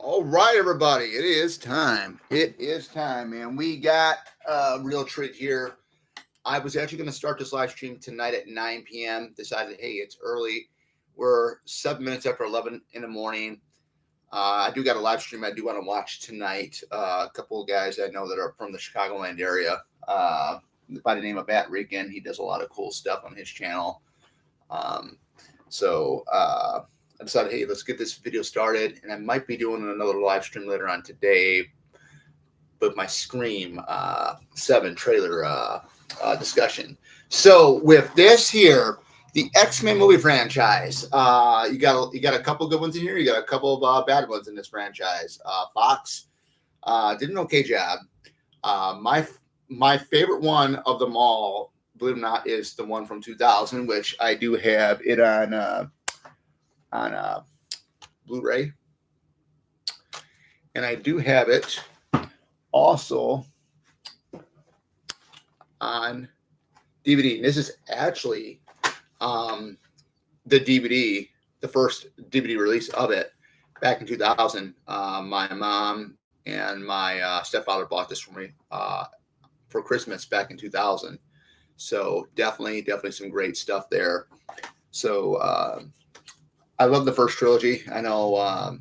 All right, everybody. It is time. It is time, man. We got a real treat here. I was actually going to start this live stream tonight at 9 p.m. Decided, hey, it's early. We're 7 minutes after 11 in the morning. I do got a live stream I do want to watch tonight. A couple of guys I know that are from the Chicagoland area by the name of Matt Regan. He does a lot of cool stuff on his channel. So I decided, hey, let's get this video started. And I might be doing another live stream later on today with my Scream 7 trailer discussion. So with this here, the X-Men movie franchise, you got a couple good ones in here. You got a couple of bad ones in this franchise. Fox did an okay job. My favorite one of them all, believe it or not, is the one from 2000, which I do have it on Blu-ray, and I do have it also on DVD. And this is actually the DVD, the first DVD release of it back in 2000. My mom and my stepfather bought this for me for Christmas back in 2000. So definitely some great stuff there. So I love the first trilogy. I know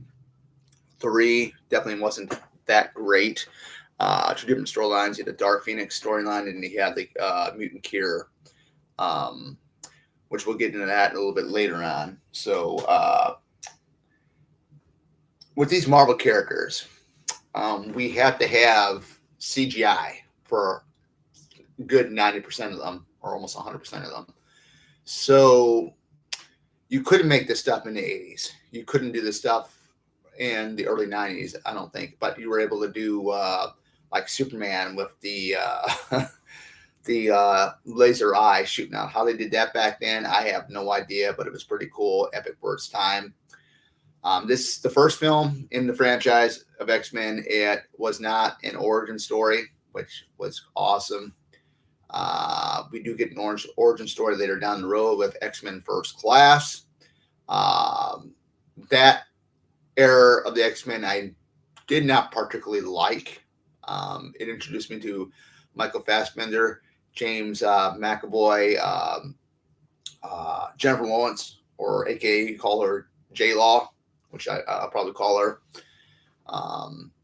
3 definitely wasn't that great. 2 different storylines. You had the Dark Phoenix storyline, and you had the Mutant Cure, which we'll get into that a little bit later on. So with these Marvel characters, we have to have CGI for a good 90% of them, or almost 100% of them. So you couldn't make this stuff in the 80s. You couldn't do this stuff in the early 90s, I don't think. But you were able to do like Superman with the laser eye shooting out. How they did that back then, I have no idea, but it was pretty cool, epic for its time. This the first film in the franchise of X-Men. It was not an origin story, which was awesome. We do get an origin story later down the road with X-Men First Class. That era of the X-Men I did not particularly like. It introduced me to Michael Fassbender, James McAvoy, Jennifer Lawrence, or AKA you call her J-Law, which I'll probably call her.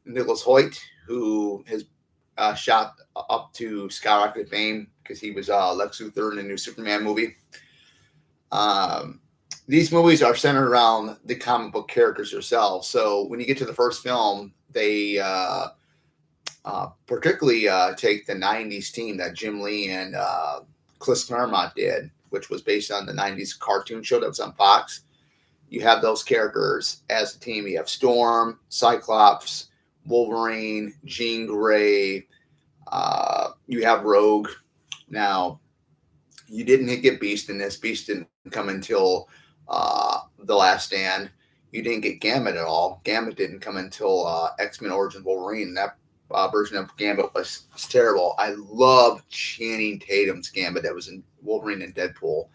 Nicholas Hoult, who has shot up to skyrocketed fame because he was Lex Luthor in the new Superman movie. These movies are centered around the comic book characters themselves. So when you get to the first film, they particularly take the 90s team that Jim Lee and Chris Claremont did, which was based on the 90s cartoon show that was on Fox. You have those characters as a team. You have Storm, Cyclops, Wolverine, Jean Grey. You have Rogue. Now, you didn't get Beast in this. Beast didn't come until The Last Stand. You didn't get Gambit at all. Gambit didn't come until X-Men Origins Wolverine. That version of Gambit was terrible. I love Channing Tatum's Gambit that was in Wolverine and Deadpool.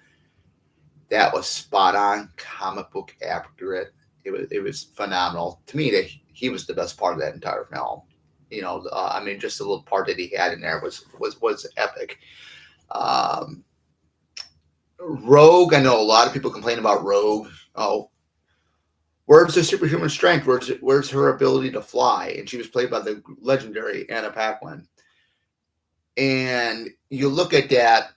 That was spot on, comic book accurate. It was phenomenal. To me, he was the best part of that entire film. You know, I mean, just the little part that he had in there was epic. Rogue, I know a lot of people complain about Rogue. Oh, where's her superhuman strength? Where's her ability to fly? And she was played by the legendary Anna Paquin. And you look at that,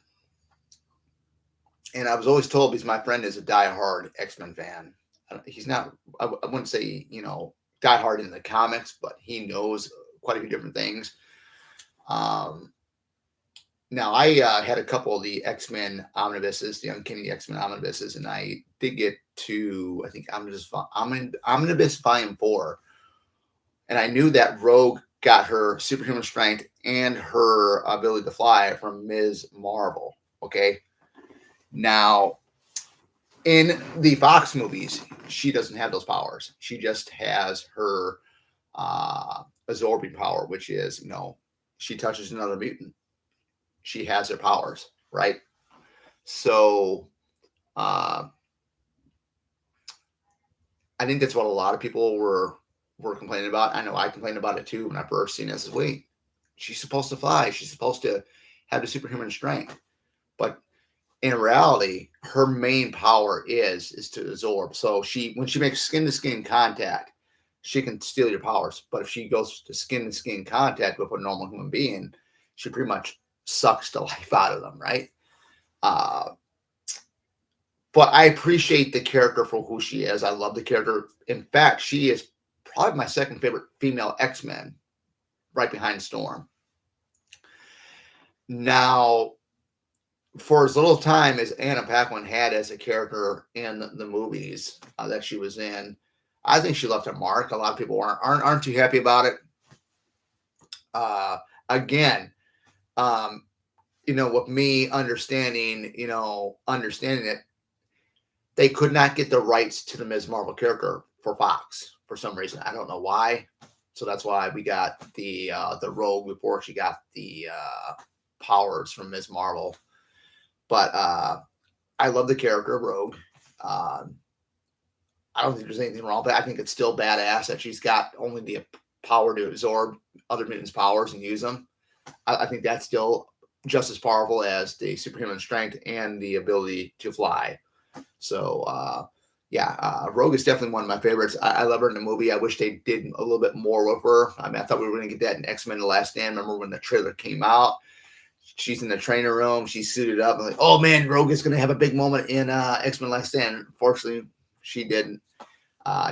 and I was always told, because my friend is a diehard X-Men fan. He's not, I wouldn't say, diehard in the comics, but he knows quite a few different things. Now, I had a couple of the X-Men omnibuses, the Uncanny X-Men omnibuses, and I did get to, I think, Omnibus Volume 4. And I knew that Rogue got her superhuman strength and her ability to fly from Ms. Marvel, okay? Now, in the Fox movies, she doesn't have those powers. She just has her absorbing power, which is, she touches another mutant. She has her powers, right? So I think that's what a lot of people were were complaining about. I know I complained about it too when I first seen it. I said, wait, she's supposed to fly. She's supposed to have the superhuman strength. But in reality, her main power is to absorb. So when she makes skin to skin contact, she can steal your powers. But if she goes to skin contact with a normal human being, she pretty much sucks the life out of them, right? But I appreciate the character for who she is. I love the character. In fact, she is probably my second favorite female X-Men, right behind Storm. Now, for as little time as Anna Paquin had as a character in the movies that she was in, I think she left a mark. A lot of people aren't too happy about it. Again, with me understanding it, they could not get the rights to the Ms. Marvel character for Fox for some reason. I don't know why. So that's why we got the Rogue before she got the powers from Ms. Marvel. But I love the character of Rogue. I don't think there's anything wrong, but I think it's still badass that she's got only the power to absorb other mutants' powers and use them. I think that's still just as powerful as the superhuman strength and the ability to fly. So, Rogue is definitely one of my favorites. I love her in the movie. I wish they did a little bit more with her. I mean, I thought we were going to get that in X-Men The Last Stand. Remember when the trailer came out? She's in the trainer room. She's suited up. I'm like, oh, man, Rogue is going to have a big moment in X-Men Last Stand. Unfortunately, she didn't.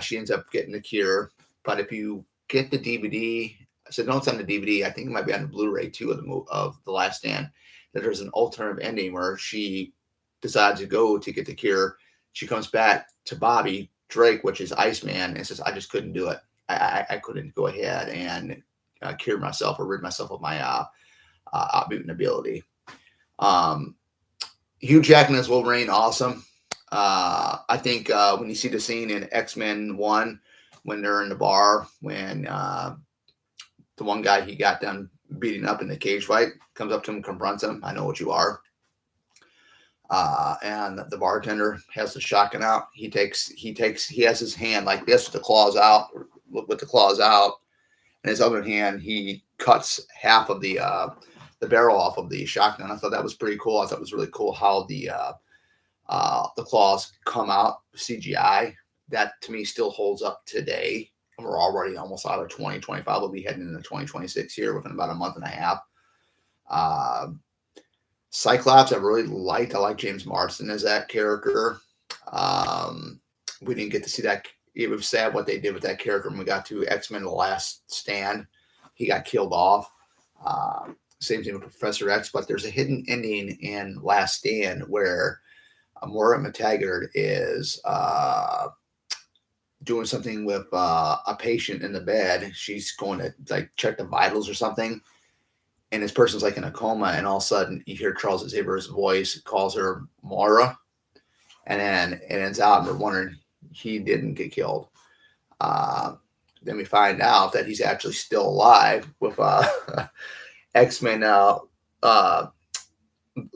She ends up getting the cure. But if you get the DVD, so don't send the DVD. I think it might be on the Blu-ray, too, of The Last Stand, that there's an alternative ending where she decides to go to get the cure. She comes back to Bobby Drake, which is Iceman, and says, I just couldn't do it. I couldn't go ahead and cure myself or rid myself of my mutant ability. Hugh Jackman as Wolverine, awesome. I think when you see the scene in X-Men 1, when they're in the bar, when the one guy he got done beating up in the cage fight comes up to him, confronts him, I know what you are. And the bartender has the shotgun out. He has his hand like this with the claws out, and his other hand, he cuts half of the barrel off of the shotgun. I thought that was pretty cool. I thought it was really cool how the claws come out CGI. That to me still holds up today. We're already almost out of 2025. We'll be heading into 2026 here within about a month and a half. Cyclops, I really liked. I like James Marsden as that character. We didn't get to see that. It was sad what they did with that character when we got to X-Men The Last Stand. He got killed off. Same thing with Professor X, but there's a hidden ending in Last Stand where Moira McTaggart is doing something with a patient in the bed. She's going to like check the vitals or something. And this person's like in a coma, and all of a sudden you hear Charles Xavier's voice calls her Moira, and then it ends out, and we're wondering he didn't get killed. Then we find out that he's actually still alive with X-Men, the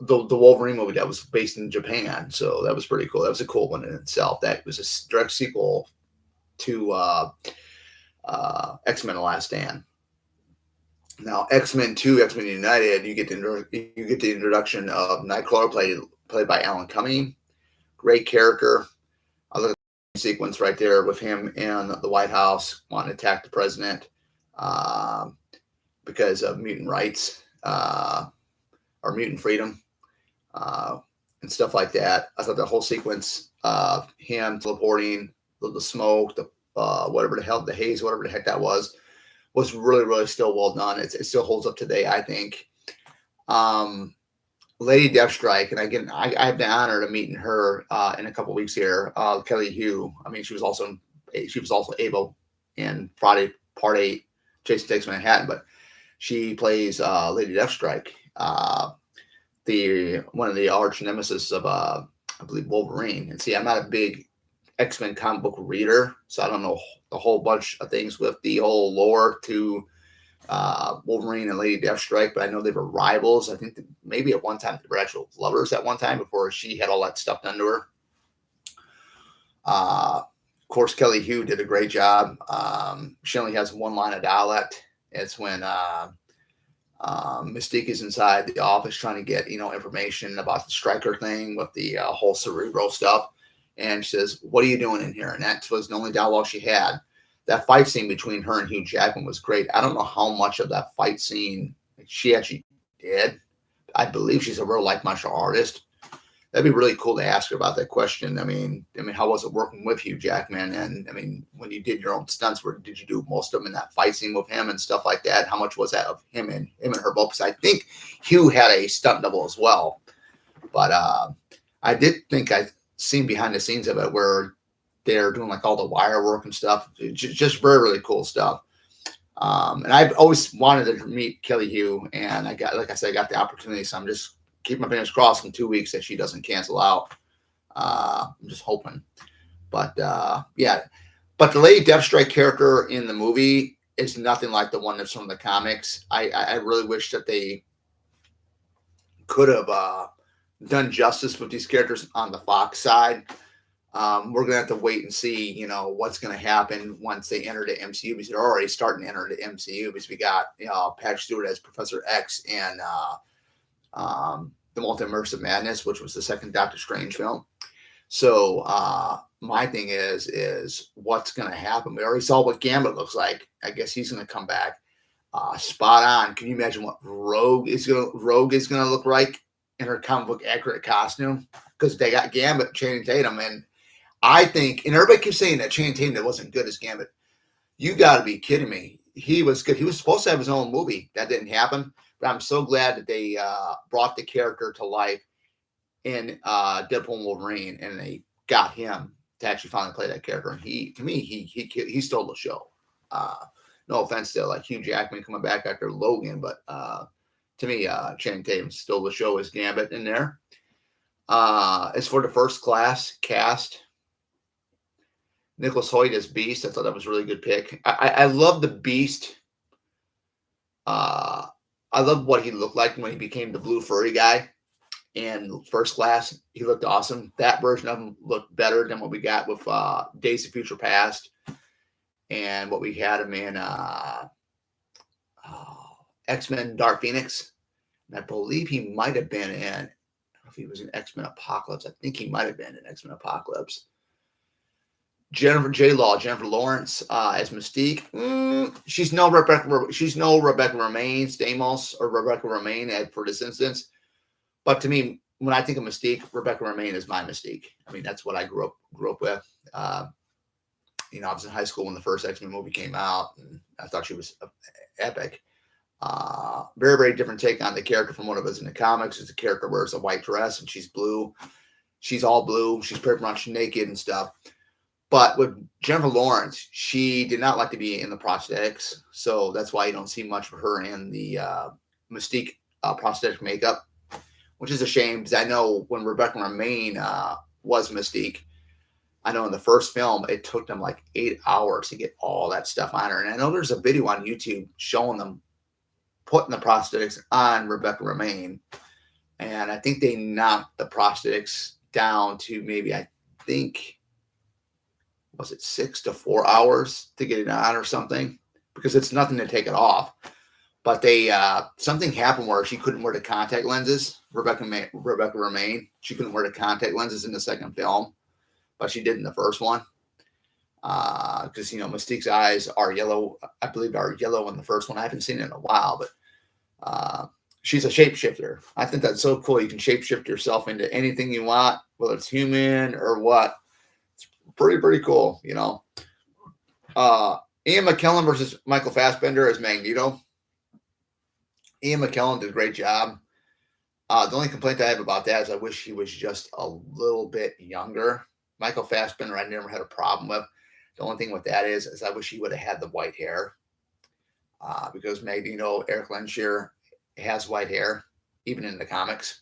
Wolverine movie that was based in Japan. So that was pretty cool. That was a cool one in itself. That was a direct sequel to X-Men: The Last Stand. Now, X-Men 2, X-Men United, you get the introduction of Nightcrawler, played by Alan Cumming. Great character. I look at the sequence right there with him in the White House wanting to attack the president because of mutant rights or mutant freedom and stuff like that. I thought the whole sequence of him teleporting, the smoke, whatever the hell, the haze, whatever the heck that was really, really still well done. It still holds up today, I think. Lady Deathstrike, and again, I have the honor of meeting her in a couple weeks here. Kelly Hu. I mean, she was also able in Friday Part 8, Jason Takes Manhattan, but she plays Lady Deathstrike, one of the arch nemesis of I believe Wolverine. And see, I'm not a big X-Men comic book reader, so I don't know a whole bunch of things with the whole lore to Wolverine and Lady Deathstrike, but I know they were rivals. I think that maybe at one time they were actual lovers at one time before she had all that stuff done to her. course, Kelly Hu did a great job. She only has one line of dialect. It's when Mystique is inside the office trying to get, information about the Striker thing with the whole Cerebro stuff. And she says, "What are you doing in here?" And that was the only dialogue she had. That fight scene between her and Hugh Jackman was great. I don't know how much of that fight scene she actually did. I believe she's a real life martial artist. That'd be really cool to ask her about that question. I mean, how was it working with Hugh Jackman? And I mean, when you did your own stunts, where did you do most of them in that fight scene with him and stuff like that? How much was that of him and her both? Because I think Hugh had a stunt double as well. But I did think I seen behind the scenes of it where they're doing like all the wire work and stuff. Just very, really cool stuff. And I've always wanted to meet Kelly Hu, and I got the opportunity. So I'm just keep my fingers crossed in 2 weeks that she doesn't cancel out. I'm just hoping. But yeah. But the Lady Deathstrike character in the movie is nothing like the one that's from the comics. I really wish that they could have done justice with these characters on the Fox side. We're gonna have to wait and see, what's gonna happen once they enter the MCU, because they're already starting to enter the MCU, because we got Patrick Stewart as Professor X and the Multiverse of Madness, which was the second Doctor Strange film. So my thing is what's gonna happen? We already saw what Gambit looks like. I guess he's gonna come back. Spot on. Can you imagine what Rogue is gonna look like in her comic book accurate costume? Because they got Gambit, Channing Tatum, and I think, and everybody keeps saying that Channing Tatum wasn't good as Gambit. You got to be kidding me. He was good. He was supposed to have his own movie. That didn't happen. But I'm so glad that they brought the character to life in Deadpool and Wolverine, and they got him to actually finally play that character. And he stole the show. No offense to like Hugh Jackman coming back after Logan, but to me, Channing Tatum stole the show as Gambit in there. As for the First Class cast, Nicholas Hoult as Beast. I thought that was a really good pick. I love the Beast. I love what he looked like when he became the blue furry guy in First Class. He looked awesome. That version of him looked better than what we got with Days of Future Past and what we had him in X-Men Dark Phoenix. And I believe he might have been in, I don't know if he was in X-Men Apocalypse. I think he might have been in X-Men Apocalypse. Jennifer Lawrence as Mystique. She's no Rebecca Romijn Stamos or Rebecca Romijn for this instance. But to me, when I think of Mystique, Rebecca Romijn is my Mystique. I mean, that's what I grew up with. I was in high school when the first X-Men movie came out, and I thought she was epic. Very, very different take on the character from what it was in the comics. It's a character wears a white dress and she's blue. She's all blue. She's pretty much naked and stuff. But with Jennifer Lawrence, she did not like to be in the prosthetics. So that's why you don't see much of her in the Mystique prosthetic makeup, which is a shame because I know when Rebecca Romijn was Mystique, I know in the first film, it took them like 8 hours to get all that stuff on her. And I know there's a video on YouTube showing them putting the prosthetics on Rebecca Romijn. And I think they knocked the prosthetics down to maybe, I think, was it 6 to 4 hours to get it on or something? Because it's nothing to take it off. But they something happened where she couldn't wear the contact lenses. Rebecca Romijn, she couldn't wear the contact lenses in the second film, but she did in the first one. Because Mystique's eyes are yellow. I believe are yellow in the first one. I haven't seen it in a while, but she's a shapeshifter. I think that's so cool. You can shapeshift yourself into anything you want, whether it's human or what. It's pretty cool, Ian McKellen versus Michael Fassbender as Magneto. Ian McKellen did a great job. The only complaint I have about that is I wish he was just a little bit younger. Michael Fassbender, I never had a problem with. The only thing with that is I wish he would have had the white hair. Because Magneto, Eric Lenshier, has white hair, even in the comics.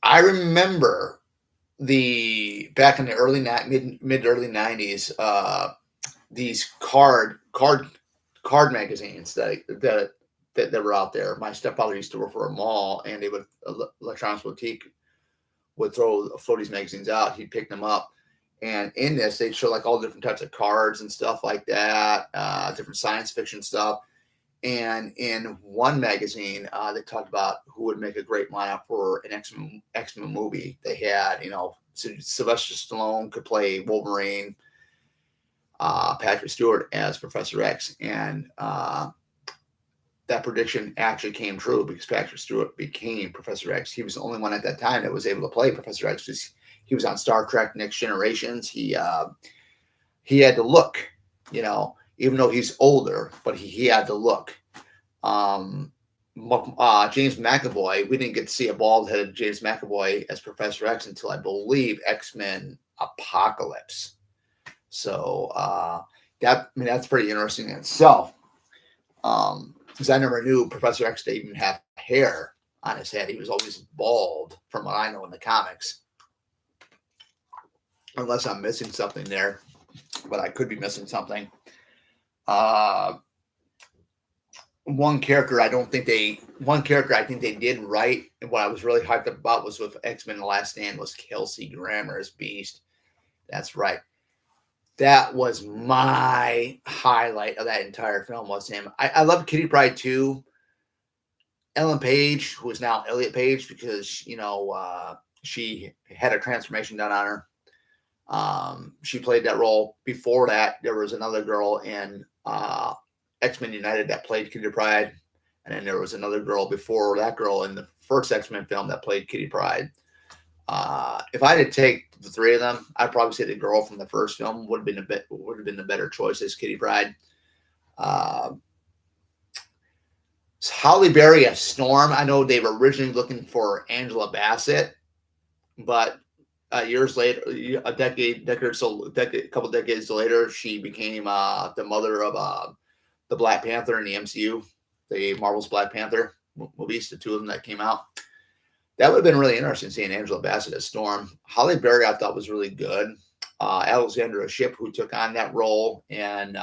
I remember back in the early mid early 90s, these card magazines that were out there. My stepfather used to work for a mall, and Electronics Boutique would throw these magazines out. He'd pick them up, And in this, they show like all different types of cards and stuff like that, different science fiction stuff. And in one magazine, they talked about who would make a great lineup for an X-Men movie. They had, Sylvester Stallone could play Wolverine, Patrick Stewart as Professor X, and that prediction actually came true because Patrick Stewart became Professor X. He was the only one at that time that was able to play Professor X because he was on Star Trek Next Generations. He had to look, even though he's older, but he had to look. James McAvoy, we didn't get to see a bald-headed James McAvoy as Professor X until I believe X-Men Apocalypse. So that's pretty interesting in itself. Because I never knew Professor X didn't even have hair on his head. He was always bald, from what I know in the comics. Unless I'm missing something there, but I could be missing something. One character I think they did right, and what I was really hyped up about was with X-Men: The Last Stand was Kelsey Grammer as Beast. That's right. That was my highlight of that entire film, was him. I love Kitty Pryde too. Ellen Page, who is now Elliot Page, because she had a transformation done on her. She played that role. Before that, there was another girl in X-Men United that played Kitty Pryde, and then there was another girl before that girl in the first X-Men film that played Kitty Pryde. If I had to take the three of them, I'd probably say the girl from the first film would have been the better choice as Kitty Pryde. Halle Berry as Storm. I know they were originally looking for Angela Bassett, but years later, a couple decades later, she became the mother of the Black Panther in the MCU, the Marvel's Black Panther movies, the two of them that came out. That would have been really interesting seeing Angela Bassett as Storm. Halle Berry, I thought, was really good. Alexandra Shipp, who took on that role in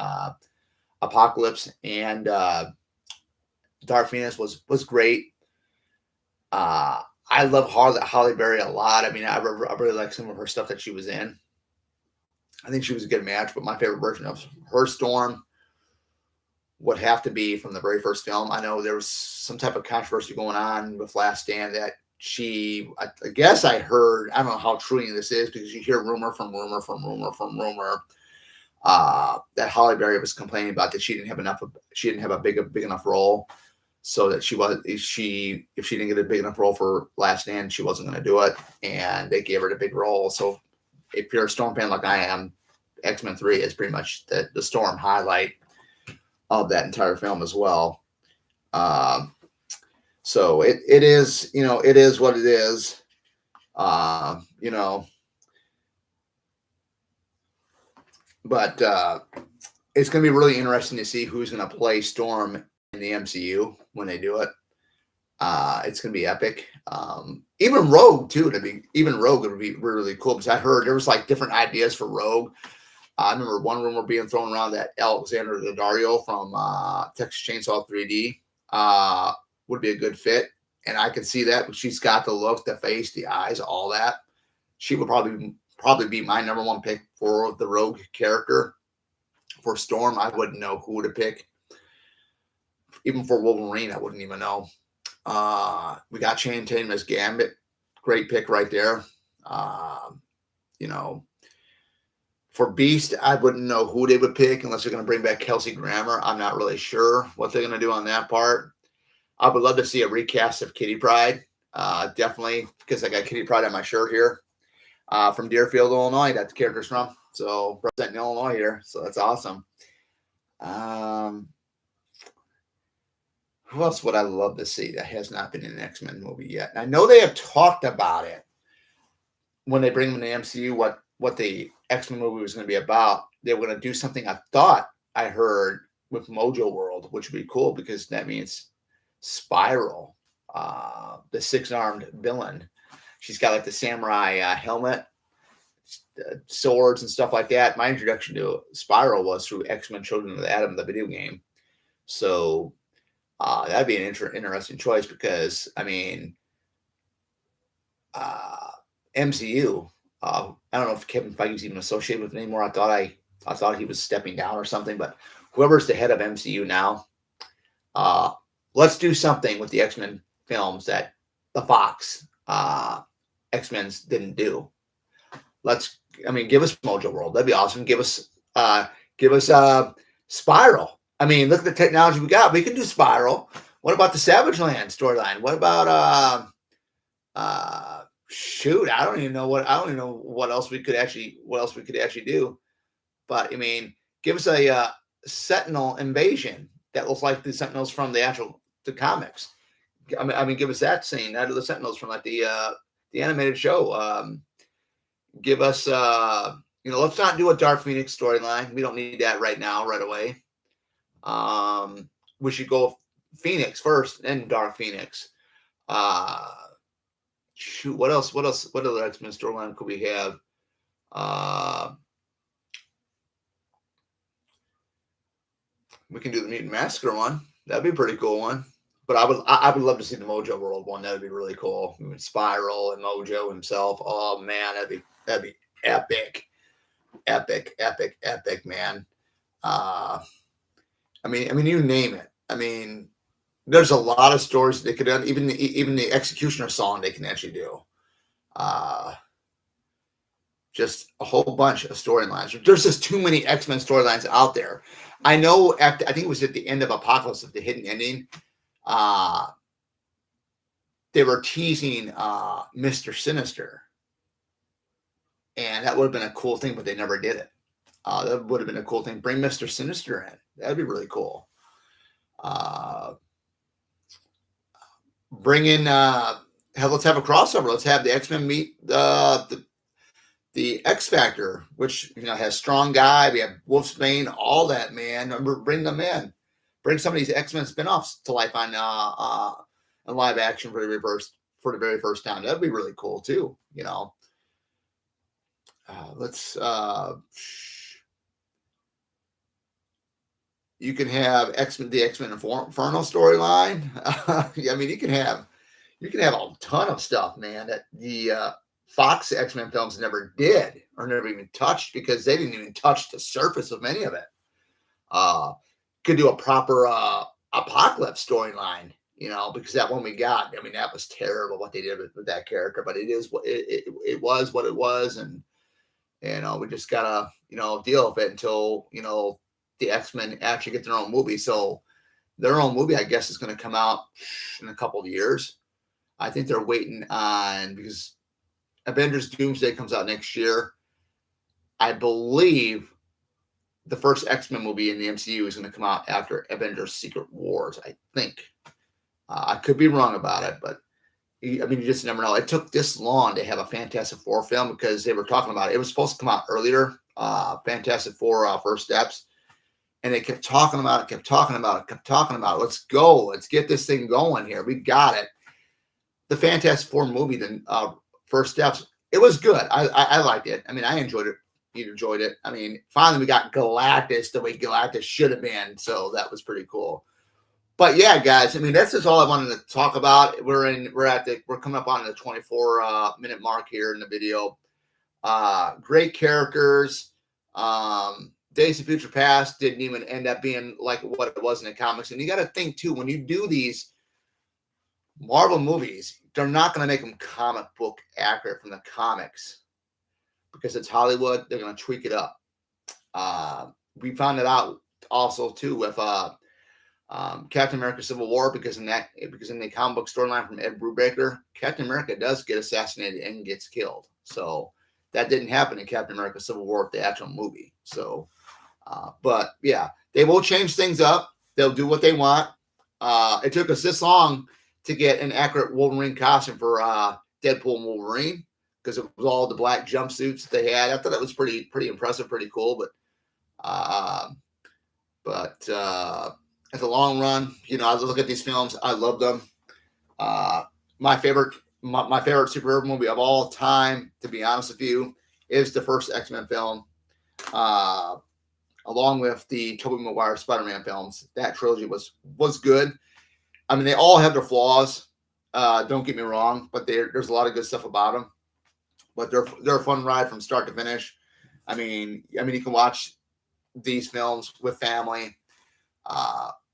Apocalypse and Dark Phoenix, was great. I love Halle Berry a lot. I mean, I really like some of her stuff that she was in. I think she was a good match, but my favorite version of her Storm would have to be from the very first film. I know there was some type of controversy going on with Last Stand that I guess I heard, I don't know how true this is, because you hear rumor that Halle Berry was complaining about that she didn't have a big enough role, so that if she didn't get a big enough role for Last Stand, she wasn't going to do it, and they gave her the big role. So if you're a Storm fan like I am, X-Men 3 is pretty much the Storm highlight of that entire film as well. So it is, it is what it is. But it's going to be really interesting to see who's going to play Storm in the MCU when they do it. It's going to be epic. Even Rogue too. Even Rogue would be really cool, because I heard there was like different ideas for Rogue. I remember one rumor being thrown around that Alexander Daddario from Texas Chainsaw 3D would be a good fit, and I can see that. But she's got the look, the face, the eyes, all that. She would probably be my number one pick for the Rogue character. For Storm, I wouldn't know who to pick. Even for Wolverine, I wouldn't even know. We got Channing Tatum as Gambit. Great pick right there. For Beast, I wouldn't know who they would pick unless they're going to bring back Kelsey Grammer. I'm not really sure what they're going to do on that part. I would love to see a recast of Kitty Pryde. Definitely, because I got Kitty Pryde on my shirt here. From Deerfield, Illinois, that's the character's from. So, representing Illinois here. So, that's awesome. Who else would I love to see that has not been in an X-Men movie yet? And I know they have talked about it when they bring them in the MCU, what the X-Men movie was going to be about. They were going to do something I thought I heard with Mojo World, which would be cool, because that means Spiral, the six-armed villain. She's got like the samurai helmet, swords and stuff like that. My introduction to Spiral was through X-Men Children of the Atom, the video game. So that'd be an interesting choice, because, I mean, MCU, I don't know if Kevin Feige's even associated with it anymore. I thought he was stepping down or something. But whoever's the head of MCU now, uh, let's do something with the X-Men films that the Fox X-Men's didn't do. Give us Mojo World. That'd be awesome. Give us Spiral. I mean, look at the technology we got. We can do Spiral. What about the Savage Land storyline? What about shoot? I don't even know what else we could actually do. But I mean, give us a Sentinel invasion that looks like the Sentinels from the comics. I mean, give us that scene out of the Sentinels from like the animated show. Give us let's not do a Dark Phoenix storyline. We don't need that right now, right away. We should go Phoenix first, then Dark Phoenix. Shoot, what else? What other X-Men storyline could we have? We can do the Mutant Massacre one. That'd be a pretty cool one. But I would love to see the Mojo World one. That'd be really cool. I mean, Spiral and Mojo himself. Oh man, that'd be epic, man. I mean, you name it. I mean, there's a lot of stories they could do. Even the Executioner song they can actually do. Just a whole bunch of storylines. There's just too many X-Men storylines out there. I know. I think it was at the end of Apocalypse of the Hidden Ending. They were teasing Mr. Sinister, and that would have been a cool thing, but they never did it. That would have been a cool thing. Bring Mr. Sinister in. That'd be really cool. Bring in. Let's have a crossover. Let's have the X-Men meet the X Factor, which has Strong Guy. We have Wolfsbane, all that, man. Remember, bring them in. Bring some of these X-Men spinoffs to life on live action for the very first time. That'd be really cool too. Let's. You can have the X-Men Inferno storyline. I mean, you can have a ton of stuff, man, that the Fox X-Men films never did or never even touched because they didn't even touch the surface of many of it. Could do a proper Apocalypse storyline, because that one we got, I mean, that was terrible what they did with that character, but it was what it was. And, we just gotta, deal with it until, the X-Men actually get their own movie. So their own movie, I guess, is going to come out in a couple of years. I think they're waiting on, because Avengers Doomsday comes out next year. I believe the first X-Men movie in the MCU is going to come out after Avengers Secret Wars, I think. I could be wrong about it, but I mean, you just never know. It took this long to have a Fantastic Four film because they were talking about it. It was supposed to come out earlier, Fantastic Four First Steps. And they kept talking about it. Let's go. Let's get this thing going here. We got it. The Fantastic Four movie, the First Steps, it was good. I liked it. I mean, I enjoyed it. You enjoyed it. I mean, finally we got Galactus the way Galactus should have been. So that was pretty cool. But yeah, guys, I mean, that's just all I wanted to talk about. We're coming up on the 24 minute mark here in the video. Great characters. Days of Future Past didn't even end up being like what it was in the comics. And you got to think too, when you do these Marvel movies, they're not going to make them comic book accurate from the comics because it's Hollywood. They're going to tweak it up. We found it out also too with Captain America: Civil War because in the comic book storyline from Ed Brubaker, Captain America does get assassinated and gets killed. So that didn't happen in Captain America: Civil War, the actual movie. So, but yeah, they will change things up. They'll do what they want. It took us this long to get an accurate Wolverine costume for Deadpool and Wolverine because it was all the black jumpsuits that they had. I thought that was pretty impressive, pretty cool. But at the long run, I look at these films. I love them. My favorite superhero movie of all time, to be honest with you, is the first X-Men film, along with the Tobey Maguire Spider-Man films. That trilogy was good. I mean, they all have their flaws. Don't get me wrong, but there's a lot of good stuff about them. but they're a fun ride from start to finish. I mean, you can watch these films with family.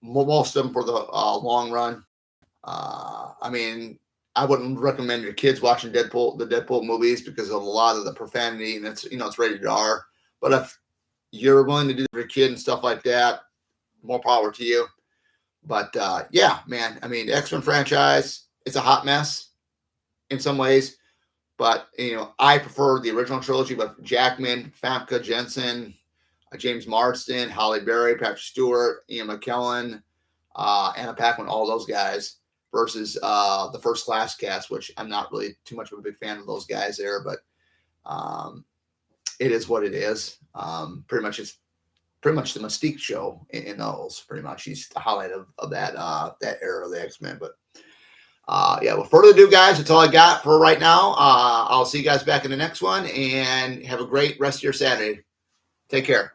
Most of them for the long run. I mean, I wouldn't recommend your kids watching the Deadpool movies because of a lot of the profanity, and it's rated R. But if you're willing to do it for your kid and stuff like that, more power to you. But yeah, man, I mean, the X-Men franchise, it's a hot mess in some ways. But, I prefer the original trilogy with Jackman, Famke Jensen, James Marsden, Halle Berry, Patrick Stewart, Ian McKellen, Anna Paquin, all those guys versus the First Class cast, which I'm not really too much of a big fan of those guys there, but it is what it is. Pretty much the Mystique show in those. Pretty much, he's the highlight of that era of the X-Men. But yeah, with further ado, guys, that's all I got for right now. I'll see you guys back in the next one, and have a great rest of your Saturday. Take care.